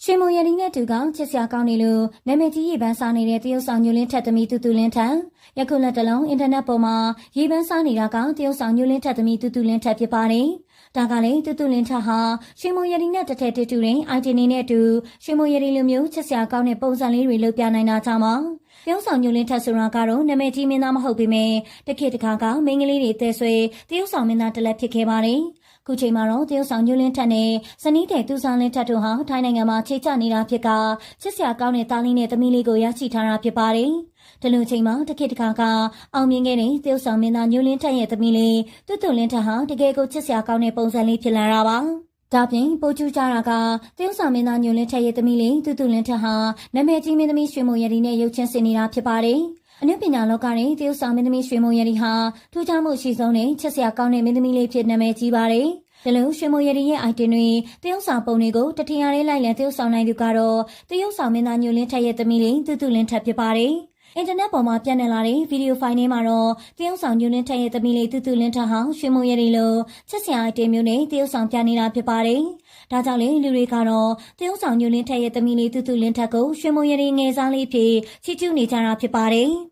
ရှင်မိုရလီနဲ့တူကောင်ချစ်စရာကောင်းနေလို့နာမည်ကြီးရေပန်းစားနေတဲ့တရုတ်ဆောင်ညိုလင်းထက်သမီးတူတူလင်းထက်ယခုလက်တလုံးအင်တာနက်ပေါ်မှာရေပန်းစားနေတာကတရုတ်ဆောင်ညိုလင်းထက်သမီးတူတူလင်းထက်ဖြစ်ပါတယ်။ဒါကလည်းတူတူလင်းထက်ဟာရှင်မိုရလီနဲ့တထက်တူတဲ့အိုင်တီနေနဲ့အတူရှင်မိုရလီလိုမျိုးချစ်စရာကောင်းတဲ့ပုံစံလေးတွေလုပ်ပြနိုင်တာကြောင့်ပါ။တရုတ်ဆောင်ညိုလင်းထက်ဆိုတာကတော့နာမည်ကြီးမင်းသားမဟုတ်ပေမဲ့တခေတ်တခါကမိန်းကလေးတွေတဲဆွဲတရုတ်ဆောင်မင်းသားတစ်လက်ဖြစ်ခဲ့ပါတယ်။ခုချိန်မှာတော့တရုတ်ဆောင်ညိုလင်းထက်နဲ့ဇနီးတဲ့သူဆောင်လင်းထက်တို့ဟာထိုင်းနိုင်ငံမှာချိတ်ချနေတာဖြစ်ကချစ်စရာကောင်းတဲ့သားလေးနဲ့သမီးလေးကိုရရှိထားတာဖြစ်ပါတယ်။ဒီလိုချိန်မှာတခေတ်တခါကအောင်မြင်ခဲ့တဲ့တရုတ်ဆောင်မင်းသားညိုလင်းထက်ရဲ့သမီးလေးတူတူလင်းထက်ဟာတကယ်ကိုချစ်စရာကောင်းတဲ့ပုံစံလေးဖြစ်လာတာပါ။ဒါပြင်ပိုကျူးကြတာကတရုတ်ဆောင်မင်းသားညိုလင်းထက်ရဲ့သမီးလေးတူတူလင်းထက်ဟာနာမည်ကြီးမင်းသမီးရွှေမိုရည်နဲ့ရုပ်ချင်းစင်နေတာဖြစ်ပါတယ်။အနုပညာလောကရဲ့တရုတ်ဆောင်မင်းသမီးရွှေမိုရည်ဟာထူးခြားမှုရှိဆုံးနဲ့ချစ်စရာကောင်းတဲ့မင်းသမီးလေးဖြစ်နာမည်ကြီးပါတယ်။ဒါလို့ရွှေမိုရည်ရဲ့ item တွေတရုတ်ဆောင်ပုံတွေကိုတထင်ရလေးလိုက်လံတရုတ်ဆောင်နိုင်သူကတော့တရုတ်ဆောင်မင်းသားညိုလင်းထက်ရဲ့သမီးလေးတူတူလင်းထက်ဖြစ်ပါတယ်။အင်တာနက်ပေါ်မှာပြန့်နှံ့လာတဲ့ဗီဒီယိုဖိုင်ထဲမှာတော့တရုတ်ဆောင်ညိုလင်းထက်ရဲ့သမီးလေးတူတူလင်းထက်ဟာရွှေမိုရည်လိုချစ်စရာ item မျိုးနဲ့တရုတ်ဆောင်ပြနေတာဖြစ်ပါတယ်။ဒါကြောင့်လေလူတွေကတော့တရုတ်ဆောင်ညိုလင်းထက်ရဲ့သမီးလေးတူတူလင်းထက်ကိုရွှေမိုရည်ငယ်စားလေးဖြစ်ချီးကျူးနေကြတာဖြစ်ပါတယ်။